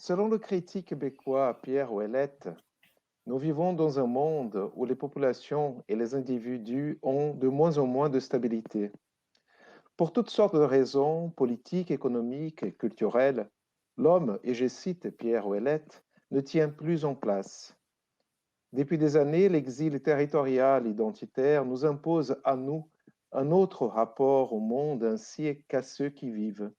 Selon le critique québécois Pierre Ouellette, nous vivons dans un monde où les populations et les individus ont de moins en moins de stabilité. Pour toutes sortes de raisons politiques, économiques et culturelles, l'homme, et je cite Pierre Ouellette, ne tient plus en place. Depuis des années, l'exil territorial identitaire nous impose à nous un autre rapport au monde ainsi qu'à ceux qui vivent.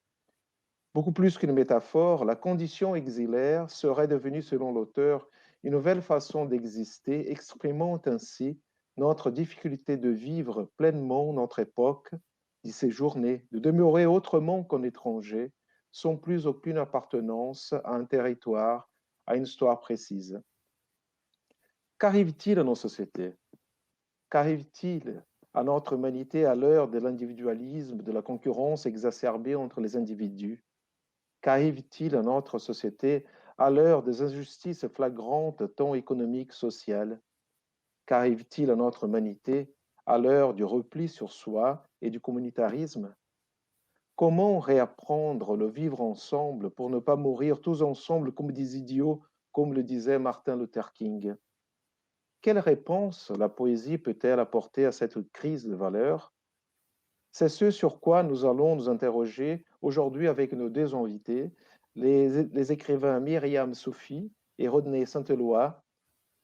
Beaucoup plus qu'une métaphore, la condition exilaire serait devenue, selon l'auteur, une nouvelle façon d'exister, exprimant ainsi notre difficulté de vivre pleinement notre époque, d'y séjourner, de demeurer autrement qu'un étranger, sans plus aucune appartenance à un territoire, à une histoire précise. Qu'arrive-t-il à nos sociétés? Qu'arrive-t-il à notre humanité à l'heure de l'individualisme, de la concurrence exacerbée entre les individus? Qu'arrive-t-il à notre société à l'heure des injustices flagrantes tant économiques, sociales? Qu'arrive-t-il à notre humanité à l'heure du repli sur soi et du communautarisme? Comment réapprendre le vivre ensemble pour ne pas mourir tous ensemble comme des idiots, comme le disait Martin Luther King? Quelle réponse la poésie peut-elle apporter à cette crise de valeurs? C'est ce sur quoi nous allons nous interroger aujourd'hui avec nos deux invités, les écrivains Myriam Sophie et Rodney Saint-Éloi.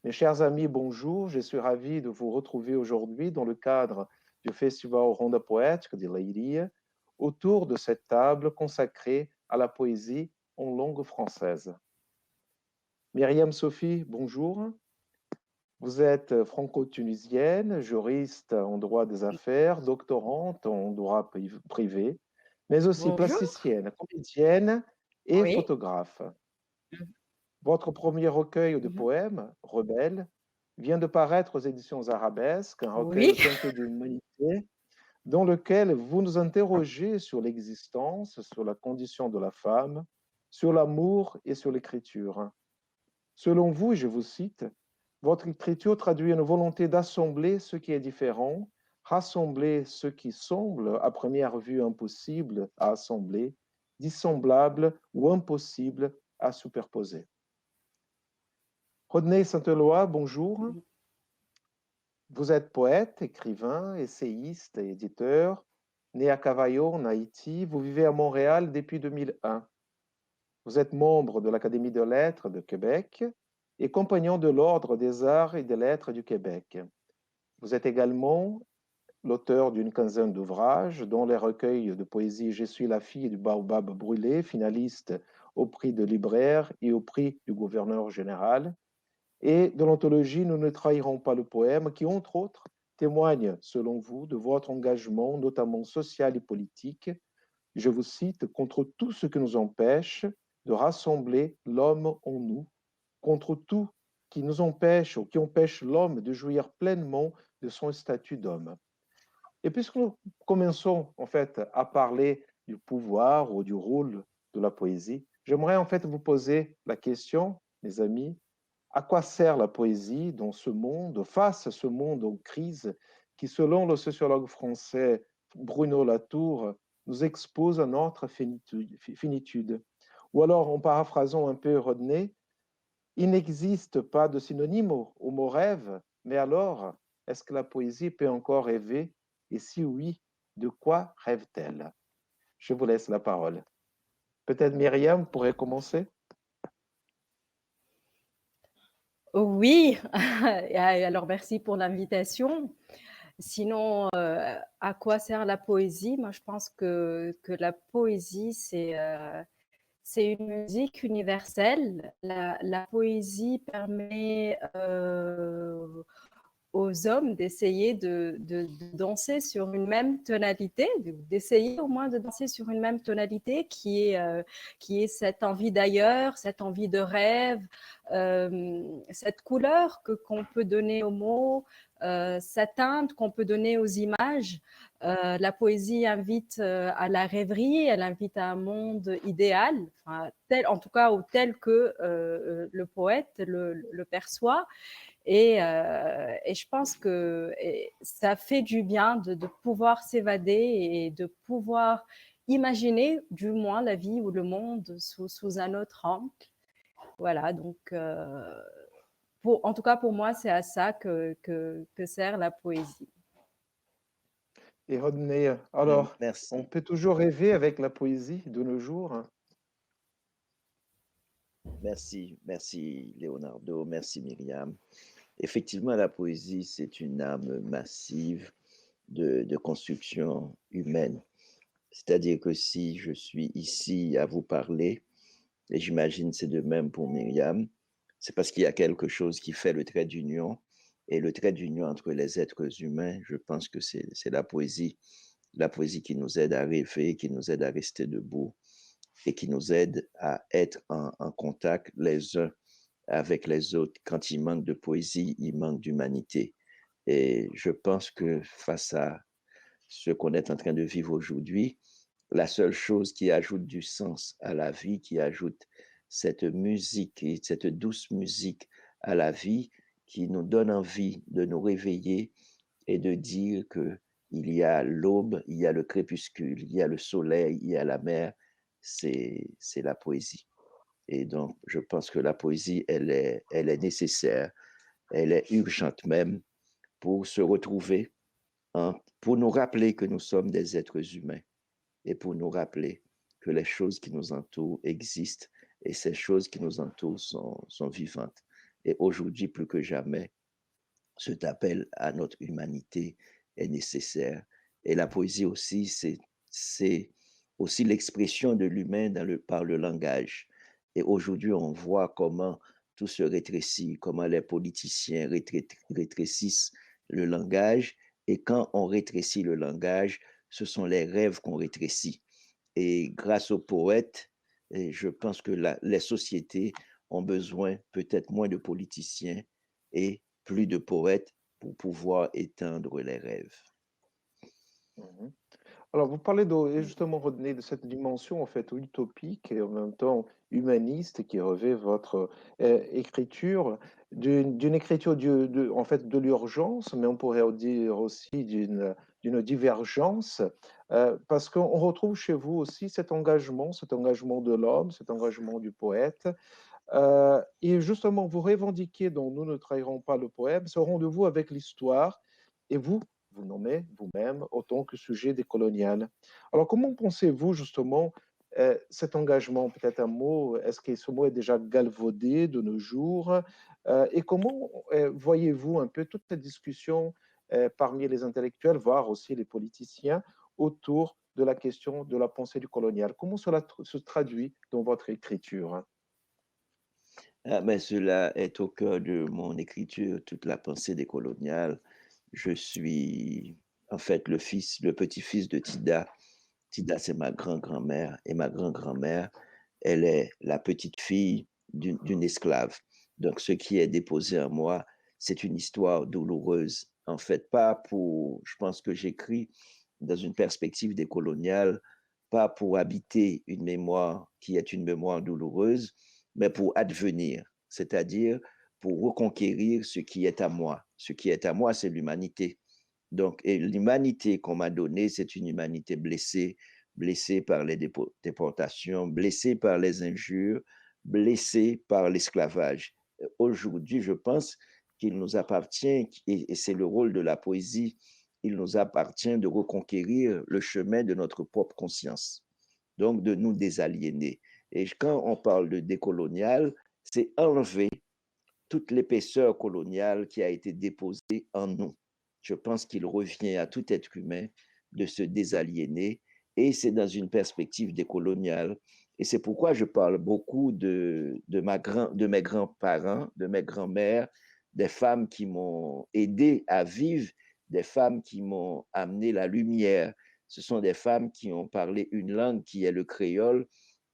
Mes chers amis, bonjour. Je suis ravi de vous retrouver aujourd'hui dans le cadre du Festival Ronda Poética de Leiria, autour de cette table consacrée à la poésie en langue française. Myriam Sophie, bonjour. Vous êtes franco-tunisienne, juriste en droit des affaires, doctorante en droit privé, mais aussi Bonjour. plasticienne, comédienne et Oui. photographe. Mmh. Votre premier recueil de Mmh. poèmes, Rebelle, vient de paraître aux éditions Arabesque, un recueil Oui. teinté d'humanité, dans lequel vous nous interrogez sur l'existence, sur la condition de la femme, sur l'amour et sur l'écriture. Selon vous, et je vous cite, votre écriture traduit une volonté d'assembler ce qui est différent, rassembler ce qui semble à première vue impossible à assembler, dissemblable ou impossible à superposer. Rodney Saint-Éloi, bonjour. Mmh. Vous êtes poète, écrivain, essayiste et éditeur. Né à Cavaillon, en Haïti, vous vivez à Montréal depuis 2001. Vous êtes membre de l'Académie de lettres de Québec et compagnon de l'Ordre des arts et des lettres du Québec. Vous êtes également l'auteur d'une quinzaine d'ouvrages, dont les recueils de poésie Je suis la fille du baobab brûlé, finaliste au prix de libraire et au prix du gouverneur général, et de l'anthologie Nous ne trahirons pas le poème, qui, entre autres, témoigne, selon vous, de votre engagement, notamment social et politique, je vous cite, contre tout ce qui nous empêche de rassembler l'homme en nous, contre tout qui nous empêche ou qui empêche l'homme de jouir pleinement de son statut d'homme. Et puisque nous commençons en fait à parler du pouvoir ou du rôle de la poésie, j'aimerais en fait vous poser la question, mes amis, à quoi sert la poésie dans ce monde, face à ce monde en crise qui, selon le sociologue français Bruno Latour, nous expose à notre finitude? Ou alors, en paraphrasant un peu Rodney, il n'existe pas de synonyme au mot rêve, mais alors, est-ce que la poésie peut encore rêver? Et si oui, de quoi rêve-t-elle? Je vous laisse la parole. Peut-être Myriam pourrait commencer? Oui, alors merci pour l'invitation. Sinon, à quoi sert la poésie? Moi, je pense que la poésie, c'est une musique universelle. La poésie permet, aux hommes d'essayer de danser sur une même tonalité, d'essayer au moins de danser sur une même tonalité qui est cette envie d'ailleurs, cette envie de rêve, cette couleur qu'on peut donner aux mots, cette teinte qu'on peut donner aux images. La poésie invite à la rêverie, elle invite à un monde idéal, enfin, en tout cas tel que le poète le perçoit. Et je pense que ça fait du bien de pouvoir s'évader et de pouvoir imaginer du moins la vie ou le monde sous un autre angle. Voilà, donc en tout cas pour moi, c'est à ça que sert la poésie. Et Rodney, alors, on Merci. peut toujours rêver avec la poésie de nos jours, hein. Merci Leonardo, merci Myriam. Effectivement, la poésie, c'est une arme massive de construction humaine. C'est-à-dire que si je suis ici à vous parler, et j'imagine c'est de même pour Myriam, c'est parce qu'il y a quelque chose qui fait le trait d'union. Et le trait d'union entre les êtres humains, je pense que c'est la poésie qui nous aide à rêver, qui nous aide à rester debout et qui nous aide à être en contact les uns avec les autres. Quand il manque de poésie, il manque d'humanité. Et je pense que face à ce qu'on est en train de vivre aujourd'hui, la seule chose qui ajoute du sens à la vie, qui ajoute cette musique et cette douce musique à la vie, qui nous donne envie de nous réveiller et de dire que il y a l'aube, il y a le crépuscule, il y a le soleil, il y a la mer, c'est la poésie. Et donc, je pense que la poésie, elle est nécessaire, elle est urgente même pour se retrouver, hein, pour nous rappeler que nous sommes des êtres humains et pour nous rappeler que les choses qui nous entourent existent et ces choses qui nous entourent sont vivantes. Et aujourd'hui, plus que jamais, cet appel à notre humanité est nécessaire. Et la poésie aussi, c'est aussi l'expression de l'humain par le langage. Et aujourd'hui, on voit comment tout se rétrécit, comment les politiciens rétrécissent le langage. Et quand on rétrécit le langage, ce sont les rêves qu'on rétrécit. Et grâce aux poètes, et je pense que les sociétés ont besoin peut-être moins de politiciens et plus de poètes pour pouvoir éteindre les rêves. Mhm. Alors, vous parlez et justement, Rodney, de cette dimension en fait utopique et en même temps humaniste qui revêt votre écriture, d'une écriture en fait de l'urgence, mais on pourrait dire aussi d'une divergence, parce qu'on retrouve chez vous aussi cet engagement de l'homme, cet engagement du poète. Et justement, vous revendiquez dans Nous ne trahirons pas le poème ce rendez-vous avec l'histoire, et vous nommez vous-même autant que sujet décolonial. Alors, comment pensez-vous justement cet engagement, peut-être un mot, est-ce que ce mot est déjà galvaudé de nos jours? Et comment voyez-vous un peu toute cette discussion parmi les intellectuels, voire aussi les politiciens, autour de la question de la pensée du colonial? Comment cela se traduit dans votre écriture? Ah, mais cela est au cœur de mon écriture, toute la pensée décoloniale. Je suis en fait le petit-fils de Tida. Tida, c'est ma grand-grand-mère et ma grand-grand-mère, elle est la petite fille d'une esclave. Donc, ce qui est déposé en moi, c'est une histoire douloureuse. En fait, je pense que j'écris dans une perspective décoloniale, pas pour habiter une mémoire qui est une mémoire douloureuse, mais pour advenir, c'est-à-dire pour reconquérir ce qui est à moi. Ce qui est à moi, c'est l'humanité. Donc, et l'humanité qu'on m'a donnée, c'est une humanité blessée, blessée par les déportations, blessée par les injures, blessée par l'esclavage. Aujourd'hui, je pense qu'il nous appartient, et c'est le rôle de la poésie, il nous appartient de reconquérir le chemin de notre propre conscience, donc de nous désaliéner. Et quand on parle de décolonial, c'est enlever toute l'épaisseur coloniale qui a été déposée en nous. Je pense qu'il revient à tout être humain de se désaliéner et c'est dans une perspective décoloniale. Et c'est pourquoi je parle beaucoup de mes grands-parents, de mes grands-mères, des femmes qui m'ont aidé à vivre, des femmes qui m'ont amené la lumière. Ce sont des femmes qui ont parlé une langue qui est le créole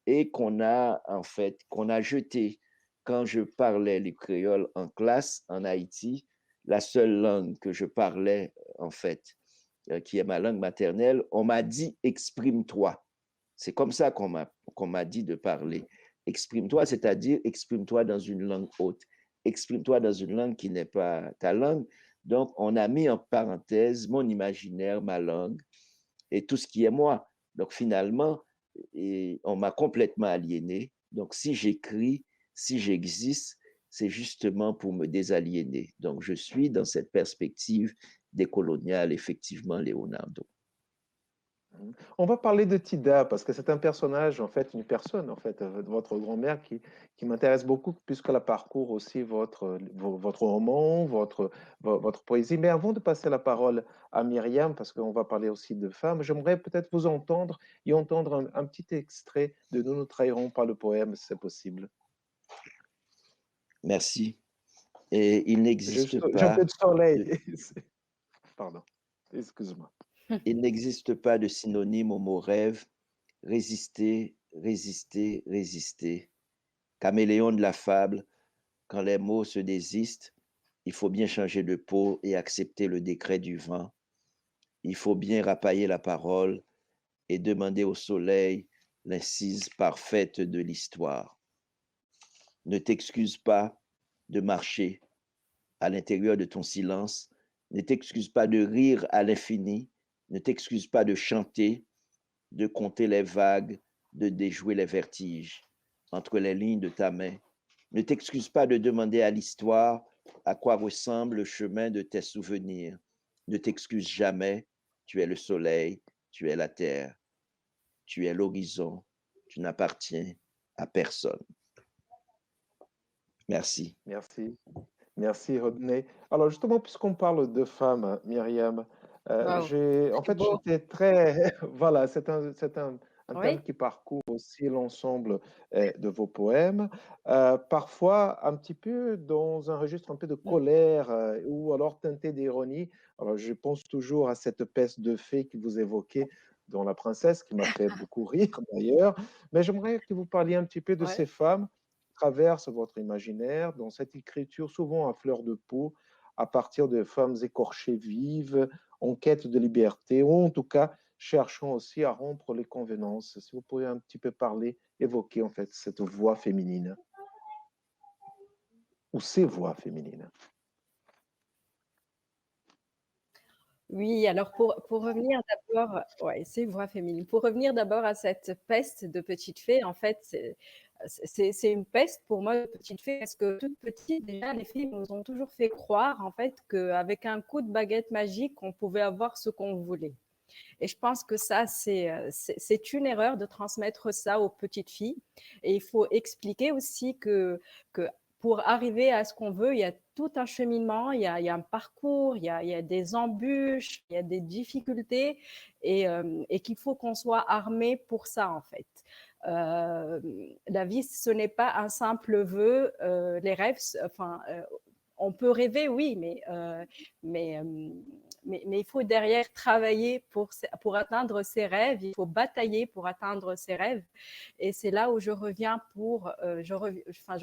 et qu'on a jeté. Quand je parlais le créole en classe en Haïti, la seule langue que je parlais, en fait, qui est ma langue maternelle, on m'a dit exprime-toi. C'est comme ça qu'on m'a dit de parler. Exprime-toi, c'est-à-dire exprime-toi dans une langue haute. Exprime-toi dans une langue qui n'est pas ta langue. Donc, on a mis en parenthèse mon imaginaire, ma langue et tout ce qui est moi. Donc, finalement, on m'a complètement aliéné. Donc, si j'écris, Si j'existe, c'est justement pour me désaliéner. Donc, je suis dans cette perspective décoloniale, effectivement, Leonardo. On va parler de Tida parce que c'est un personnage, en fait, une personne, en fait, votre grand-mère qui m'intéresse beaucoup puisqu'elle a parcourt aussi votre roman, votre poésie. Mais avant de passer la parole à Myriam, parce qu'on va parler aussi de femmes, j'aimerais peut-être vous entendre et entendre un petit extrait de Nous nous trahirons par le poème, si c'est possible. Merci. Et il n'existe J'ai un peu pas de soleil. de, Pardon, excuse-moi. il n'existe pas de synonyme au mot rêve. Résister, résister, résister. Caméléon de la fable, quand les mots se désistent, il faut bien changer de peau et accepter le décret du vent. Il faut bien rapailler la parole et demander au soleil l'incise parfaite de l'histoire. Ne t'excuse pas de marcher à l'intérieur de ton silence. Ne t'excuse pas de rire à l'infini. Ne t'excuse pas de chanter, de compter les vagues, de déjouer les vertiges entre les lignes de ta main. Ne t'excuse pas de demander à l'histoire à quoi ressemble le chemin de tes souvenirs. Ne t'excuse jamais, tu es le soleil, tu es la terre, tu es l'horizon, tu n'appartiens à personne. Merci. Merci. Merci, Rodney. Alors, justement, puisqu'on parle de femmes, Myriam, Wow, en c'est fait, beau. j'étais très... Voilà, un thème Oui, qui parcourt aussi l'ensemble de vos poèmes, parfois un petit peu dans un registre un peu de colère ou alors teinté d'ironie. Alors, je pense toujours à cette peste de fée que vous évoquez dans La Princesse, qui m'a fait beaucoup rire d'ailleurs, mais j'aimerais que vous parliez un petit peu de ouais. ces femmes traverse votre imaginaire dans cette écriture souvent à fleur de peau, à partir de femmes écorchées vives, en quête de liberté, ou en tout cas cherchant aussi à rompre les convenances. Si vous pouvez un petit peu parler, évoquer en fait cette voix féminine, ou ces voix féminines. Oui, alors pour revenir d'abord, ouais, c'est voix féminine. Pour revenir d'abord à cette peste de petite fée, en fait, c'est une peste pour moi de petite fée parce que toute petite, déjà, les filles nous ont toujours fait croire en fait qu'avec un coup de baguette magique, on pouvait avoir ce qu'on voulait. Et je pense que ça, c'est une erreur de transmettre ça aux petites filles. Et il faut expliquer aussi que pour arriver à ce qu'on veut, il y a tout un cheminement, il y a un parcours, il y a des embûches, il y a des difficultés et qu'il faut qu'on soit armé pour ça en fait. La vie, ce n'est pas un simple vœu. Les rêves, enfin, on peut rêver, oui, mais, mais il faut derrière travailler pour atteindre ses rêves, il faut batailler pour atteindre ses rêves. Et c'est là où je reviens je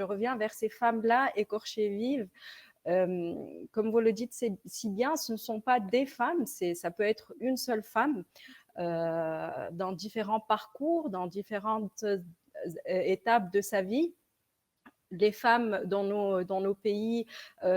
reviens vers ces femmes-là écorchées vives. Comme vous le dites si bien, ce ne sont pas des femmes, ça peut être une seule femme dans différents parcours, dans différentes étapes de sa vie. Les femmes dans nos pays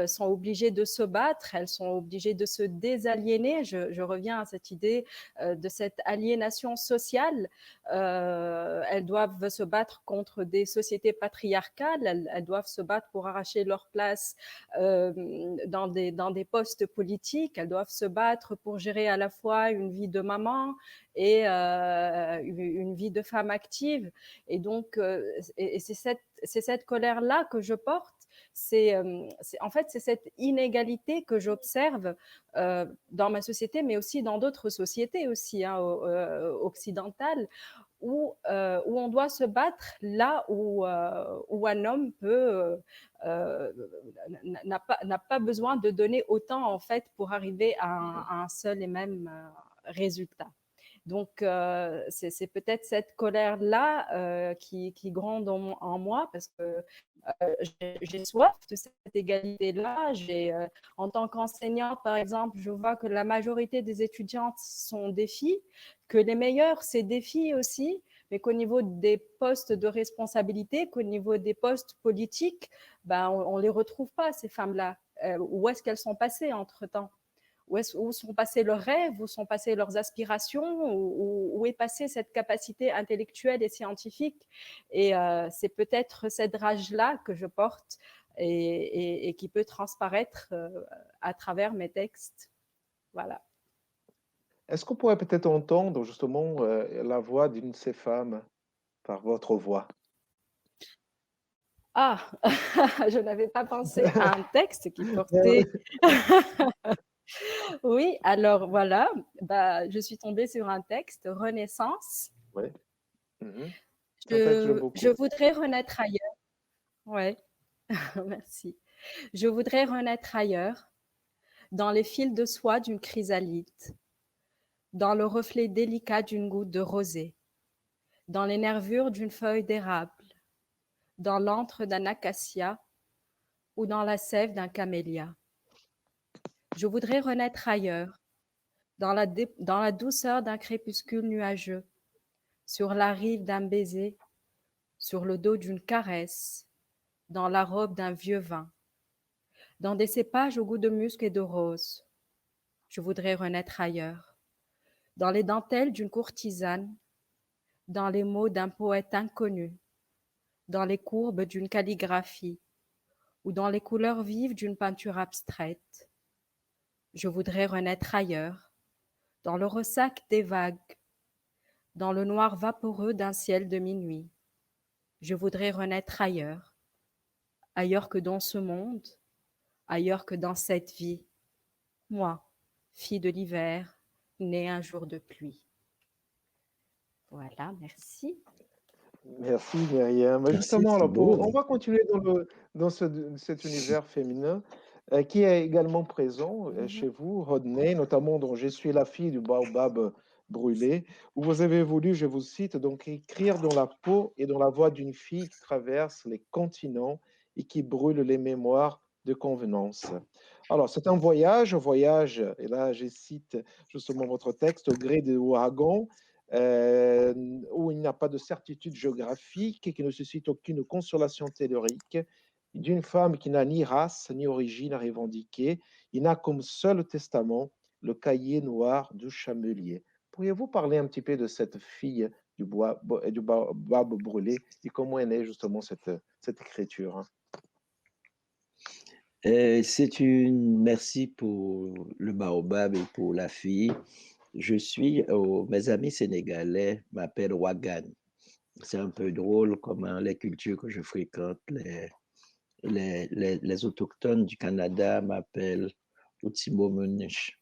sont obligées de se battre, elles sont obligées de se désaliéner. Je reviens à cette idée de cette aliénation sociale. Elles doivent se battre contre des sociétés patriarcales, elles doivent se battre pour arracher leur place dans des postes politiques, elles doivent se battre pour gérer à la fois une vie de maman et une vie de femme active. Et donc, c'est cette colère-là que je porte. En fait, c'est cette inégalité que j'observe dans ma société, mais aussi dans d'autres sociétés aussi, hein, occidentales, où on doit se battre là où un homme n'a pas besoin de donner autant en fait pour arriver à un seul et même résultat. Donc, c'est peut-être cette colère-là qui gronde en moi parce que j'ai soif de cette égalité-là. En tant qu'enseignante, par exemple, je vois que la majorité des étudiantes sont des filles, que les meilleures, c'est des filles aussi, mais qu'au niveau des postes de responsabilité, qu'au niveau des postes politiques, ben, on ne les retrouve pas, ces femmes-là. Où est-ce qu'elles sont passées entre-temps? où sont passés leurs rêves, où sont passées leurs aspirations, où est passée cette capacité intellectuelle et scientifique. Et c'est peut-être cette rage-là que je porte et qui peut transparaître à travers mes textes. Voilà. Est-ce qu'on pourrait peut-être entendre justement la voix d'une de ces femmes par votre voix? Ah, je n'avais pas pensé à un texte qui portait. Oui, alors voilà, bah, je suis tombée sur un texte, Renaissance. Oui. Mhm. En fait, j'aime Je beaucoup. voudrais renaître ailleurs. Ouais, merci. Je voudrais renaître ailleurs, dans les fils de soie d'une chrysalide, dans le reflet délicat d'une goutte de rosée, dans les nervures d'une feuille d'érable, dans l'antre d'un acacia ou dans la sève d'un camélia. Je voudrais renaître ailleurs, dans la douceur d'un crépuscule nuageux, sur la rive d'un baiser, sur le dos d'une caresse, dans la robe d'un vieux vin, dans des cépages au goût de musc et de rose. Je voudrais renaître ailleurs, dans les dentelles d'une courtisane, dans les mots d'un poète inconnu, dans les courbes d'une calligraphie ou dans les couleurs vives d'une peinture abstraite. Je voudrais renaître ailleurs, dans le ressac des vagues, dans le noir vaporeux d'un ciel de minuit. Je voudrais renaître ailleurs, ailleurs que dans ce monde, ailleurs que dans cette vie. Moi, fille de l'hiver, née un jour de pluie. Voilà, merci. Merci Myriam. Merci, Justement, c'est alors, on beau. va continuer dans cet univers féminin qui est également présent chez vous, Rodney, notamment dans Je suis la fille du baobab brûlé, où vous avez voulu, je vous cite, donc écrire dans la peau et dans la voix d'une fille qui traverse les continents et qui brûle les mémoires de convenance. Alors, c'est un voyage, et là je cite justement votre texte, au gré des ouragans, euh, où il n'y a pas de certitude géographique et qui ne suscite aucune consolation théorique, d'une femme qui n'a ni race ni origine à revendiquer. Il n'a comme seul testament le cahier noir du chamelier. Pourriez-vous parler un petit peu de cette fille du bois du baobab brûlé et comment est née justement cette écriture, hein? Merci pour le baobab et pour la fille. Mes amis sénégalais m'appellent Wagan. C'est un peu drôle comment les cultures que je fréquente, les autochtones du Canada m'appellent Otsimomunich.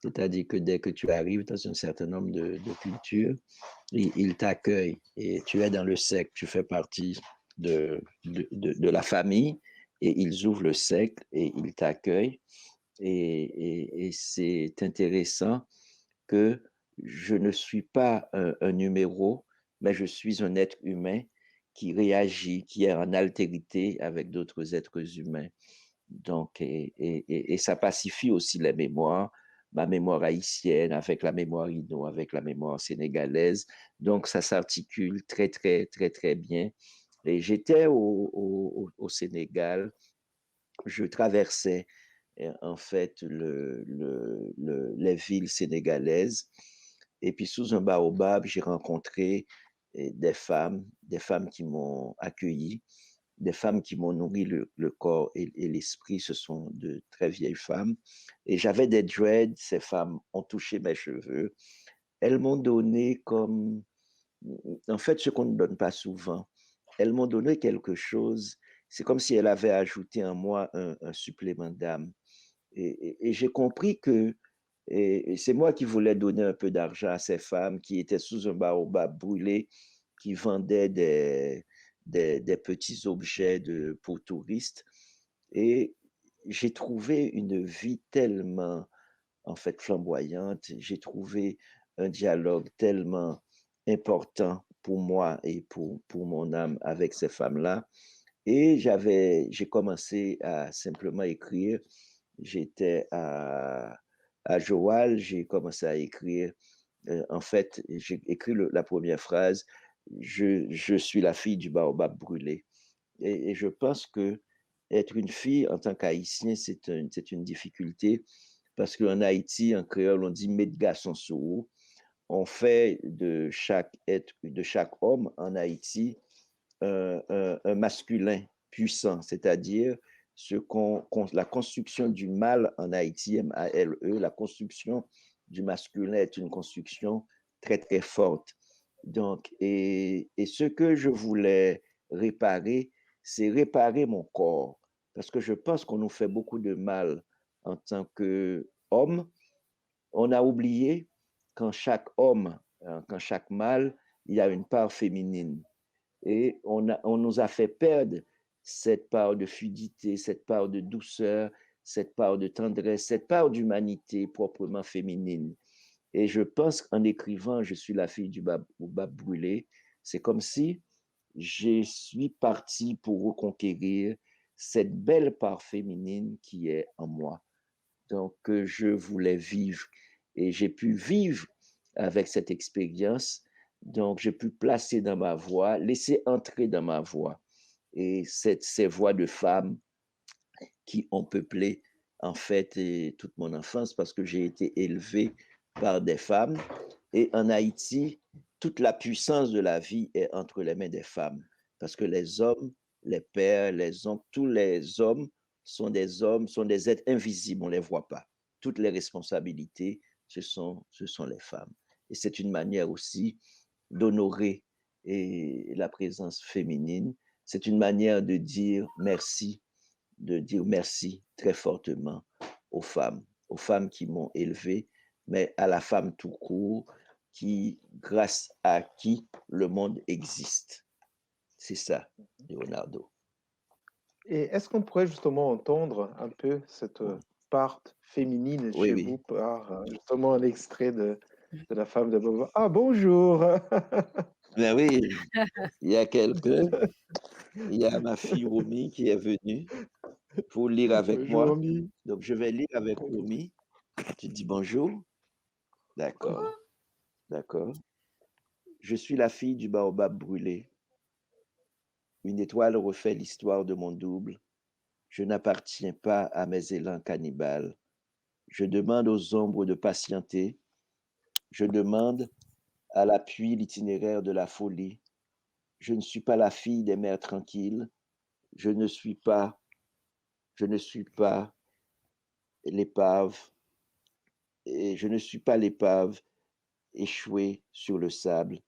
C'est-à-dire que dès que tu arrives dans un certain nombre de cultures, ils t'accueillent et tu es dans le cercle, tu fais partie de la famille et ils ouvrent le cercle et ils t'accueillent. Et c'est intéressant que je ne suis pas un numéro, mais je suis un être humain qui réagit, qui est en altérité avec d'autres êtres humains. Donc, et ça pacifie aussi les mémoires, ma mémoire haïtienne avec la mémoire inno, avec la mémoire sénégalaise. Donc, ça s'articule très, très, très, très bien. Et j'étais au Sénégal, je traversais en fait les villes sénégalaises. Et puis sous un baobab, j'ai rencontré des femmes qui m'ont accueilli, des femmes qui m'ont nourri le corps et l'esprit. Ce sont de très vieilles femmes. Et j'avais des dreads, ces femmes ont touché mes cheveux. Elles m'ont donné comme, en fait, ce qu'on ne donne pas souvent. Elles m'ont donné quelque chose. C'est comme si elles avaient ajouté en moi un supplément d'âme. Et j'ai compris que c'est moi qui voulais donner un peu d'argent à ces femmes qui étaient sous un baobab brûlé, qui vendaient des petits objets pour touristes. Et j'ai trouvé une vie tellement, en fait, flamboyante. J'ai trouvé un dialogue tellement important pour moi et pour mon âme avec ces femmes-là. Et j'ai commencé à simplement écrire. J'étais à Joal, j'ai commencé à écrire. En fait, j'ai écrit la première phrase, je suis la fille du baobab brûlé. Et je pense que être une fille en tant qu'haïtien, c'est une difficulté parce qu'en Haïti, en créole, on dit « mettre garçon sous ». On fait de chaque homme en Haïti un masculin puissant, c'est-à-dire la construction du mâle en Haïti, M-A-L-E, la construction du masculin est une construction très, très forte. Donc, et ce que je voulais réparer, c'est réparer mon corps, parce que je pense qu'on nous fait beaucoup de mal en tant qu'homme. On a oublié qu'en chaque homme, qu'en chaque mâle, il y a une part féminine. Et on nous a fait perdre cette part de fluidité, cette part de douceur, cette part de tendresse, cette part d'humanité proprement féminine. Et je pense qu'en écrivant « Je suis la fille du baobab brûlé », c'est comme si je suis parti pour reconquérir cette belle part féminine qui est en moi. Donc, je voulais vivre et j'ai pu vivre avec cette expérience. Donc, j'ai pu placer dans ma voix, laisser entrer dans ma voix et ces voix de femmes qui ont peuplé en fait toute mon enfance parce que j'ai été élevé par des femmes. Et en Haïti, toute la puissance de la vie est entre les mains des femmes parce que les hommes, les pères, les oncles, tous les hommes, sont des êtres invisibles, on ne les voit pas. Toutes les responsabilités, ce sont les femmes. Et c'est une manière aussi d'honorer la présence féminine. C'est une manière de dire merci très fortement aux femmes qui m'ont élevé, mais à la femme tout court, grâce à qui le monde existe. C'est ça, Leonardo. Et est-ce qu'on pourrait justement entendre un peu cette part féminine Oui, chez oui. vous par justement un extrait de la femme de Bobo? Ah, bonjour! Ben oui, il y a quelqu'un, il y a ma fille Romy qui est venue pour lire avec Bonjour, moi. Romy. Donc, je vais lire avec Romy. Tu dis bonjour. D'accord, d'accord. Je suis la fille du baobab brûlé. Une étoile refait l'histoire de mon double. Je n'appartiens pas à mes élans cannibales. Je demande aux ombres de patienter. Je demande à l'appui l'itinéraire de la folie. Je ne suis pas la fille des mers tranquilles. Je ne suis pas l'épave. Et je ne suis pas l'épave échouée sur le sable.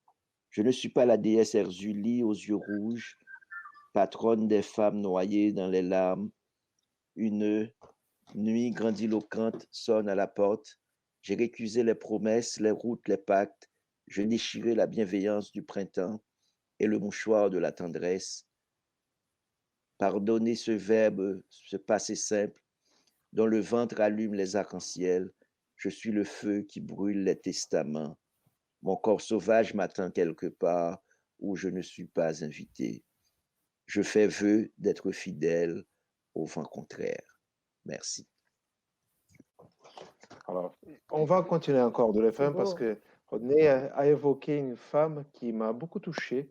Je ne suis pas la déesse Erzulie aux yeux rouges, patronne des femmes noyées dans les larmes. Une nuit grandiloquente sonne à la porte. J'ai récusé les promesses, les routes, les pactes. Je déchirai la bienveillance du printemps et le mouchoir de la tendresse. Pardonnez ce verbe, ce passé simple, dont le ventre allume les arcs-en-ciel. Je suis le feu qui brûle les testaments. Mon corps sauvage m'attend quelque part où je ne suis pas invité. Je fais vœu d'être fidèle au vent contraire. Merci. Alors, on va continuer encore de le C'est faire parce beau. que Rodney a évoqué une femme qui m'a beaucoup touché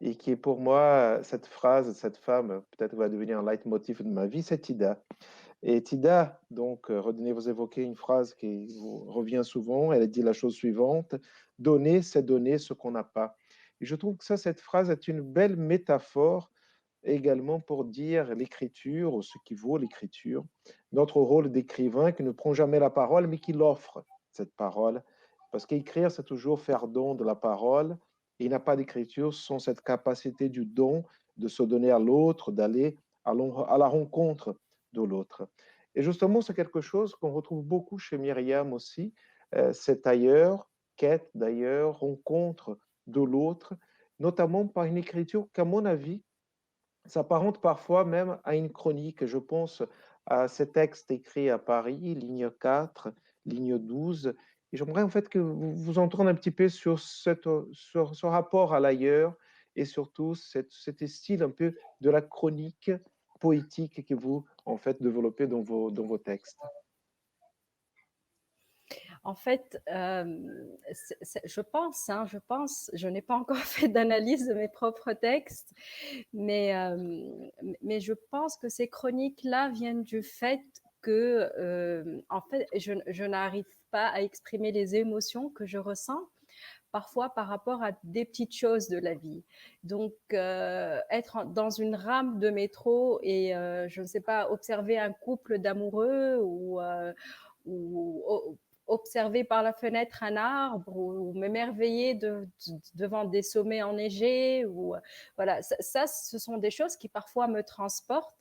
et qui est pour moi, cette phrase, cette femme, peut-être va devenir un leitmotiv de ma vie, c'est Tida. Et Tida, donc, Rodney, vous évoquez une phrase qui vous revient souvent, elle dit la chose suivante, donner, c'est donner ce qu'on n'a pas. Et je trouve que ça, cette phrase est une belle métaphore également pour dire l'écriture, ou ce qui vaut l'écriture, notre rôle d'écrivain qui ne prend jamais la parole, mais qui l'offre, cette parole. Parce qu'écrire, c'est toujours faire don de la parole. Et il n'y a pas d'écriture sans cette capacité du don, de se donner à l'autre, d'aller à la rencontre de l'autre. Et justement, c'est quelque chose qu'on retrouve beaucoup chez Myriam aussi, c'est ailleurs, quête d'ailleurs, rencontre de l'autre, notamment par une écriture qu'à mon avis, s'apparente parfois même à une chronique. Je pense à ces textes écrits à Paris, ligne 4, ligne 12. Et j'aimerais en fait que vous vous entendiez un petit peu sur ce rapport à l'ailleurs et surtout cet style un peu de la chronique poétique que vous, en fait, développez dans vos textes. En fait, je pense, je n'ai pas encore fait d'analyse de mes propres textes, mais je pense que ces chroniques-là viennent du fait que, en fait, je n'arrive pas à exprimer les émotions que je ressens parfois par rapport à des petites choses de la vie. Donc, être dans une rame de métro et, je ne sais pas, observer un couple d'amoureux ou observer par la fenêtre un arbre ou m'émerveiller devant des sommets enneigés. Voilà, ça, ce sont des choses qui parfois me transportent.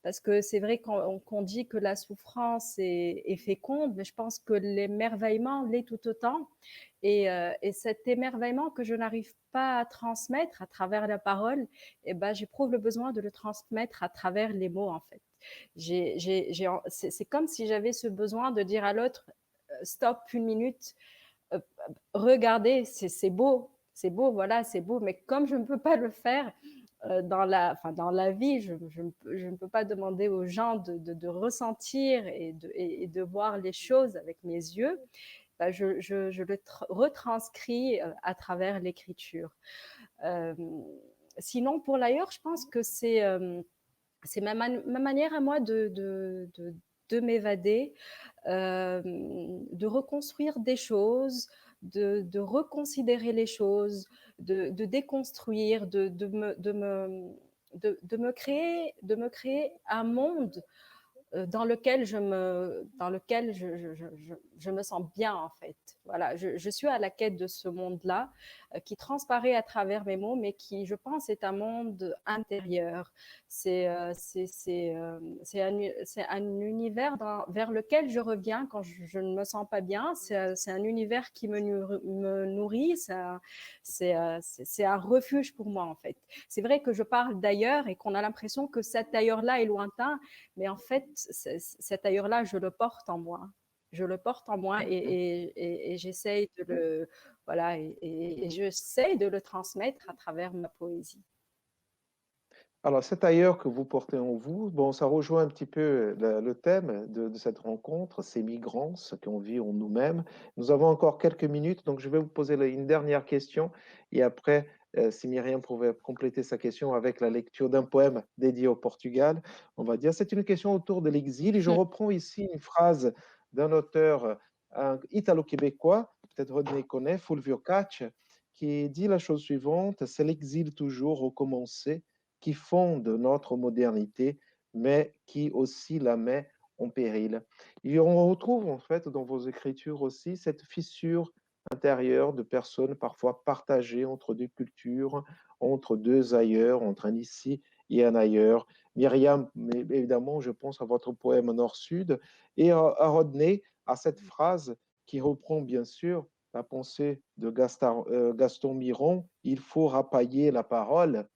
Parce que c'est vrai qu'on dit que la souffrance est féconde, mais je pense que l'émerveillement l'est tout autant. Et cet émerveillement que je n'arrive pas à transmettre à travers la parole, eh ben, j'éprouve le besoin de le transmettre à travers les mots, en fait. C'est comme si j'avais ce besoin de dire à l'autre, stop une minute, euh, regardez, c'est beau, voilà, c'est beau, mais comme je ne peux pas le faire, dans la vie, je ne peux pas demander aux gens de ressentir et de voir les choses avec mes yeux. Bah, je le retranscris à travers l'écriture. Euh, Sinon, pour l'ailleurs, je pense que c'est ma manière à moi de m'évader, de reconstruire des choses, de reconsidérer les choses, de déconstruire, de me créer un monde dans lequel je me sens bien, en fait. Voilà, je suis à la quête de ce monde-là qui transparaît à travers mes mots, mais qui, je pense, est un monde intérieur. C'est un univers vers lequel je reviens quand je ne me sens pas bien. C'est un univers qui me nourrit. C'est un refuge pour moi, en fait. C'est vrai que je parle d'ailleurs et qu'on a l'impression que cet ailleurs-là est lointain, mais en fait, cet ailleurs-là, je le porte en moi. Je le porte en moi et j'essaye de le, voilà, et j'essaye de le transmettre à travers ma poésie. Alors, cet ailleurs que vous portez en vous, bon, ça rejoint un petit peu le thème de cette rencontre, ces migrants, ce qu'on vit en nous-mêmes. Nous avons encore quelques minutes, donc je vais vous poser une dernière question et après, si Myriam pouvait compléter sa question avec la lecture d'un poème dédié au Portugal, on va dire, c'est une question autour de l'exil et je reprends ici une phrase d'un auteur italo-québécois, peut-être René connaît, Fulvio Catch, qui dit la chose suivante, c'est l'exil toujours recommencé qui fonde notre modernité, mais qui aussi la met en péril. Et on retrouve en fait dans vos écritures aussi cette fissure intérieure de personnes parfois partagées entre deux cultures, entre deux ailleurs, entre un ici et un ailleurs. Myriam, évidemment, je pense à votre poème Nord-Sud, et à Rodney, à cette phrase qui reprend bien sûr la pensée de Gaston Miron, il faut rapailler la parole.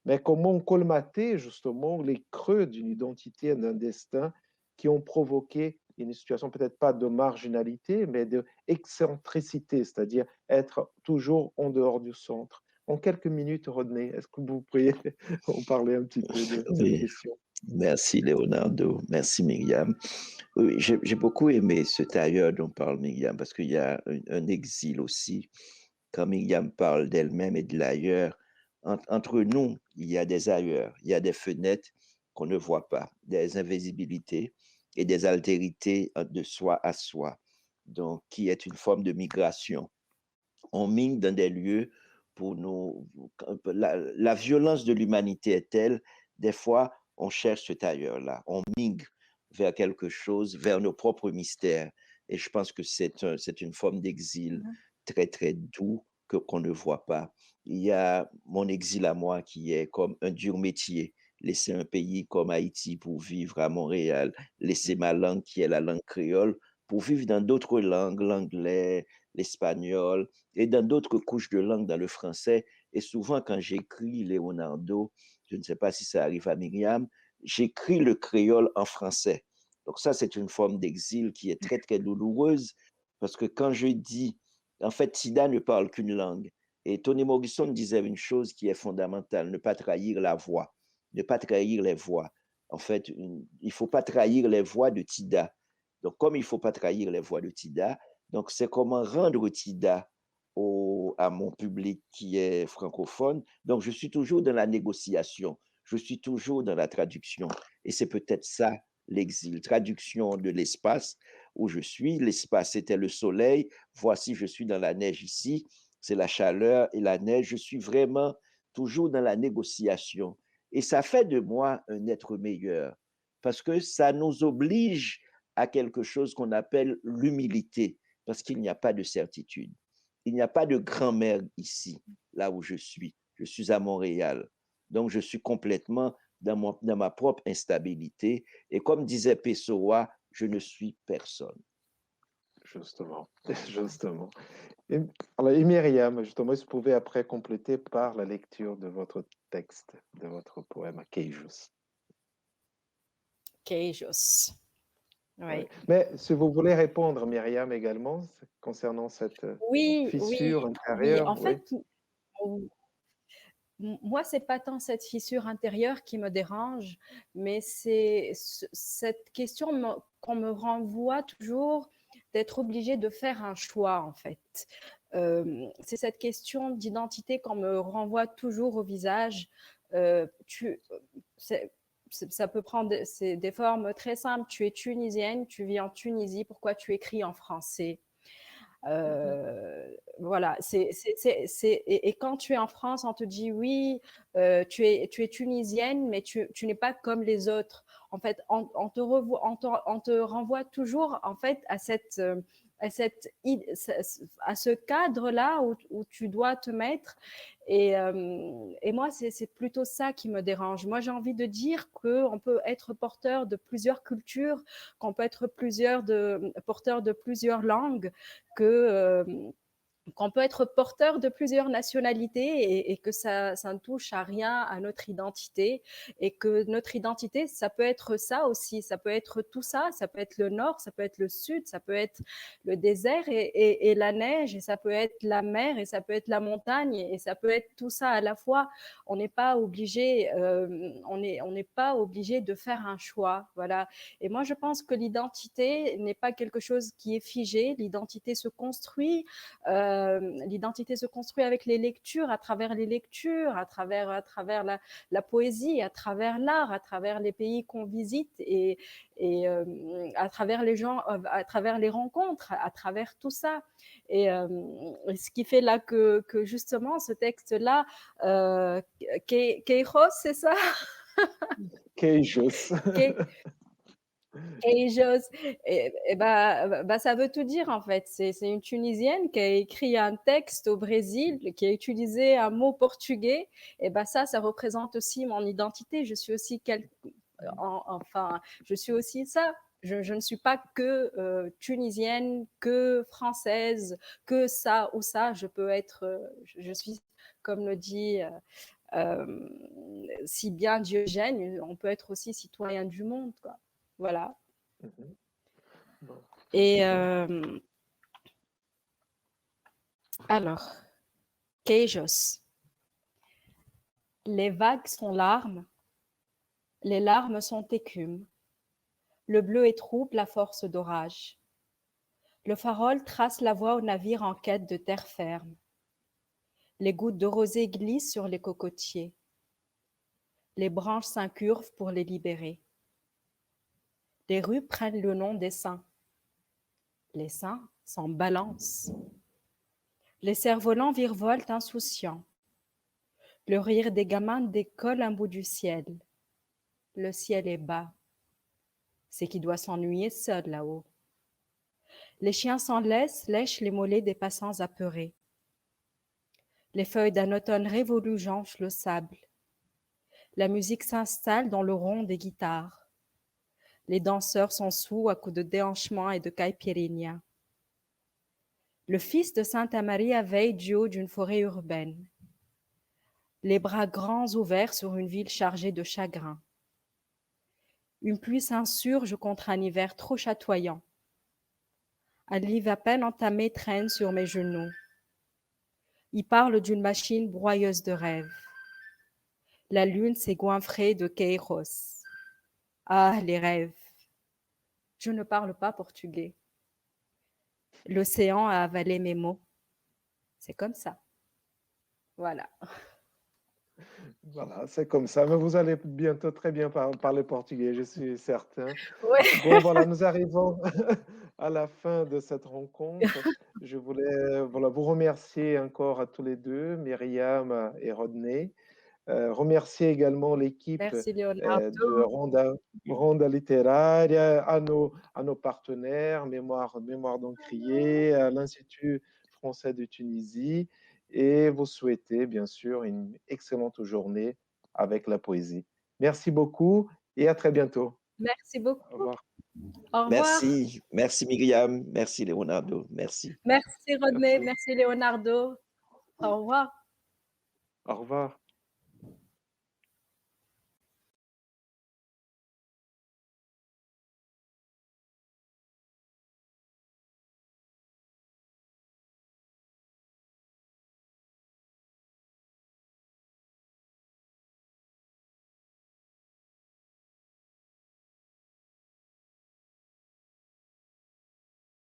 Mais comment colmater justement les creux d'une identité, d'un destin qui ont provoqué une situation peut-être pas de marginalité, mais d'excentricité, c'est-à-dire être toujours en dehors du centre. En quelques minutes, Rodney, est-ce que vous pourriez en parler un petit peu de cette Oui, question? merci Leonardo, merci Myriam. Oui, j'ai beaucoup aimé ce tailleur dont parle Myriam parce qu'il y a un exil aussi. Quand Myriam parle d'elle-même et de l'ailleurs, entre nous, il y a des ailleurs, il y a des fenêtres qu'on ne voit pas, des invisibilités et des altérités de soi à soi, donc qui est une forme de migration. On mine dans des lieux pour nous. La violence de l'humanité est telle, des fois, on cherche cet ailleurs-là. On migre vers quelque chose, vers nos propres mystères. Et je pense que c'est une forme d'exil très, très doux qu'on ne voit pas. Il y a mon exil à moi qui est comme un dur métier. Laisser un pays comme Haïti pour vivre à Montréal, laisser ma langue qui est la langue créole pour vivre dans d'autres langues, l'anglais, l'espagnol et dans d'autres couches de langue dans le français. Et souvent, quand j'écris Leonardo, je ne sais pas si ça arrive à Myriam, j'écris le créole en français. Donc ça, c'est une forme d'exil qui est très, très douloureuse parce que quand je dis, en fait, Sida ne parle qu'une langue. Et Toni Morrison disait une chose qui est fondamentale, ne pas trahir la voix, ne pas trahir les voix. En fait, il ne faut pas trahir les voix de Tida. Donc, comme il ne faut pas trahir les voix de Tida, donc c'est comment rendre Tida à mon public qui est francophone. Donc, je suis toujours dans la négociation, je suis toujours dans la traduction. Et c'est peut-être ça l'exil. Traduction de l'espace où je suis. L'espace était le soleil. Voici, je suis dans la neige ici. C'est la chaleur et la neige. Je suis vraiment toujours dans la négociation. Et ça fait de moi un être meilleur parce que ça nous oblige à quelque chose qu'on appelle l'humilité, parce qu'il n'y a pas de certitude. Il n'y a pas de grand-mère ici, là où je suis. Je suis à Montréal. Donc, je suis complètement dans ma propre instabilité. Et comme disait Pessoa, je ne suis personne. Justement, justement. Et, alors, et Myriam, justement, si vous pouvez après compléter par la lecture de votre texte, de votre poème Queijos. Queijos. Oui. Oui. Mais si vous voulez répondre, Myriam, également, concernant cette Oui, oui, fissure oui. intérieure, En oui. fait, moi, c'est pas tant cette fissure intérieure qui me dérange, mais c'est cette question qu'on me renvoie toujours d'être obligé de faire un choix, en fait. C'est cette question d'identité qu'on me renvoie toujours au visage. Ça peut prendre des formes très simples. Tu es tunisienne, tu vis en Tunisie, pourquoi tu écris en français? Voilà, et quand tu es en France, on te dit oui, tu es tunisienne, mais tu n'es pas comme les autres. En fait, on te renvoie toujours en fait à à ce cadre-là où tu dois te mettre. Et moi, c'est plutôt ça qui me dérange. Moi, j'ai envie de dire qu'on peut être porteur de plusieurs cultures, qu'on peut être porteur de plusieurs langues, qu'on peut être porteur de plusieurs nationalités et que ça ne touche à rien à notre identité et que notre identité, ça peut être ça aussi, ça peut être tout ça, ça peut être le nord, ça peut être le sud, ça peut être le désert et la neige et ça peut être la mer et ça peut être la montagne et ça peut être tout ça à la fois. On n'est pas obligé, on n'est pas obligé de faire un choix, voilà. Et moi, je pense que l'identité n'est pas quelque chose qui est figé, l'identité se construit. L'identité se construit avec les lectures, à travers les lectures, à travers la poésie, à travers l'art, à travers les pays qu'on visite et à travers les gens, à travers les rencontres, à travers tout ça. Et ce qui fait là que justement ce texte-là, Queiroz, c'est ça? Queijos. Et j'ose, ça veut tout dire en fait. C'est une Tunisienne qui a écrit un texte au Brésil, qui a utilisé un mot portugais. Et ça représente aussi mon identité. Je suis aussi enfin, je suis aussi ça. Je ne suis pas que tunisienne, que française, que ça ou ça. Je peux être, je suis, comme le dit si bien Diogène, on peut être aussi citoyen du monde, quoi. Voilà. Bon. Et alors, Queijos. Les vagues sont larmes, les larmes sont écume. Le bleu est trouble à force d'orage. Le farol trace la voie au navire en quête de terre ferme. Les gouttes de rosée glissent sur les cocotiers. Les branches s'incurvent pour les libérer. Les rues prennent le nom des saints. Les saints s'en balancent. Les cerfs-volants virevoltent insouciants. Le rire des gamins décolle un bout du ciel. Le ciel est bas. C'est qui doit s'ennuyer seul là-haut. Les chiens s'en laissent, lèchent les mollets des passants apeurés. Les feuilles d'un automne révolu jonchent le sable. La musique s'installe dans le rond des guitares. Les danseurs sont sous à coups de déhanchement et de caipirinha. Le fils de Santa Maria veille du haut d'une forêt urbaine. Les bras grands ouverts sur une ville chargée de chagrin. Une pluie s'insurge contre un hiver trop chatoyant. Un livre à peine entamé traîne sur mes genoux. Il parle d'une machine broyeuse de rêves. La lune s'est goinfrée de Queiroz. Ah, les rêves. Je ne parle pas portugais. L'océan a avalé mes mots. C'est comme ça. Voilà. Voilà, c'est comme ça. Mais vous allez bientôt très bien parler portugais, je suis certain. Ouais. Bon, voilà, nous arrivons à la fin de cette rencontre. Je voulais voilà, vous remercier encore à tous les deux, Myriam et Rodney. Remercier également l'équipe Merci de Leonardo. Ronda Literaria, à nos partenaires, Mémoire d'Encrier, à l'Institut français de Tunisie, et vous souhaiter bien sûr une excellente journée avec la poésie. Merci beaucoup et à très bientôt. Merci Au beaucoup. revoir. Au revoir. Merci, merci Myriam, merci Leonardo, merci. Merci Rodney. Merci. Merci Leonardo. Au revoir. Au revoir.